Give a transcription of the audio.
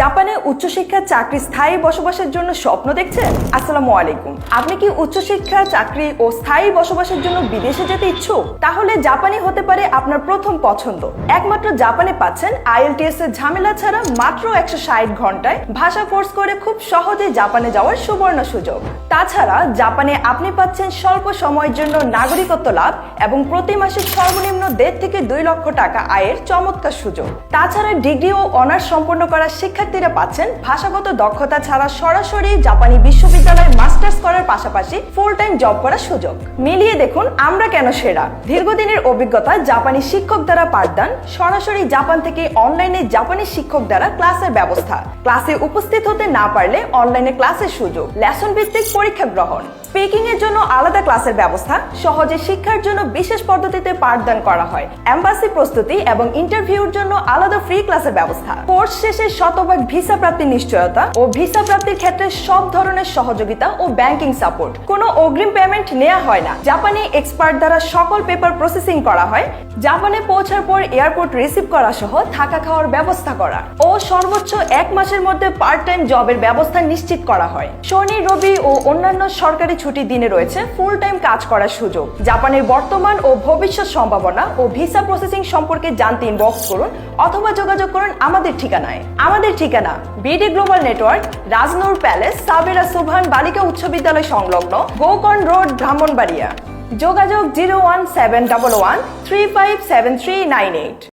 জাপানে উচ্চশিক্ষা চাকরি স্থায়ী বসবাসের জন্য স্বপ্ন দেখছেন? আসসালামু আলাইকুম। আপনি কি উচ্চশিক্ষা চাকরি ও স্থায়ী বসবাসের জন্য বিদেশে যেতে ইচ্ছুক? তাহলে জাপানি হতে পারে আপনার প্রথম পছন্দ। একমাত্র জাপানে পাচ্ছেন IELTS এর ঝামেলা ছাড়া মাত্র 160 ঘন্টায় ভাষা কোর্স করে খুব সহজে জাপানে যাওয়ার সুবর্ণ সুযোগ। তাছাড়া জাপানে আপনি পাচ্ছেন স্বল্প সময়ের জন্য নাগরিকত্ব লাভ এবং প্রতি মাসে সর্বনিম্ন 1.5 থেকে 2 লক্ষ টাকা আয়ের চমৎকার সুযোগ। তাছাড়া ডিগ্রি ও অনার্স সম্পন্ন করা শিক্ষার্থীরা পাচ্ছেন ভাষাগত দক্ষতা ছাড়া সরাসরি জাপানি বিশ্ববিদ্যালয়ে মাস্টার্স করার পাশাপাশি ফুল টাইম জব করার সুযোগ। মিলিয়ে দেখুন আমরা কেন সেরা। দীর্ঘদিনের অভিজ্ঞতা জাপানি শিক্ষক দ্বারা পাঠদান, সরাসরি জাপান থেকে অনলাইনে জাপানি শিক্ষক দ্বারা ক্লাসের ব্যবস্থা, ক্লাসে উপস্থিত হতে না পারলে অনলাইনে ক্লাসের সুযোগ, লেসন ভিত্তিক পরীক্ষা গ্রহণ, স্পিকিং এর জন্য আলাদা ক্লাসের ব্যবস্থা, সহজে শিক্ষার জন্য বিশেষ পদ্ধতিতে পাঠদান করা হয়, এমবাসি প্রস্তুতি এবং ইন্টারভিউর জন্য আলাদা ফ্রি ক্লাসের ব্যবস্থা, কোর্স শেষে শতভাগ ভিসা প্রাপ্তির নিশ্চয়তা ও ভিসা প্রাপ্তির ক্ষেত্রে সব ধরনের সহযোগিতা ও ব্যাংকিং সাপোর্ট। কোনো অগ্রিম পেমেন্ট নেওয়া হয় না। জাপানি এক্সপার্ট দ্বারা সকল পেপার প্রসেসিং করা হয়। জাপানে পৌঁছার পর এয়ারপোর্ট রিসিভ করা সহ থাকা খাওয়ার ব্যবস্থা করা ও সর্বোচ্চ 1 মাসের মধ্যে পার্ট টাইম জবের ব্যবস্থা নিশ্চিত করা হয়। শনি, রবি ও অন্যান্য সরকারি ছুটির দিনে রয়েছে ফুল টাইম কাজ করার সুযোগ। জাপানের বর্তমান ও ভবিষ্যৎ সম্ভাবনা ও ভিসা প্রসেসিং সম্পর্কে জানতে ইনবক্স করুন অথবা যোগাযোগ করুন আমাদের ঠিকানায়। আমাদের ঠিকানা BD global network, Rajnoor palace, Sabera Subhan বালিকা উচ্চ বিদ্যালয় সংলগ্ন, গোকর্ণ রোড, ব্রাহ্মণবাড়িয়া। যোগাযোগ 01711 357398।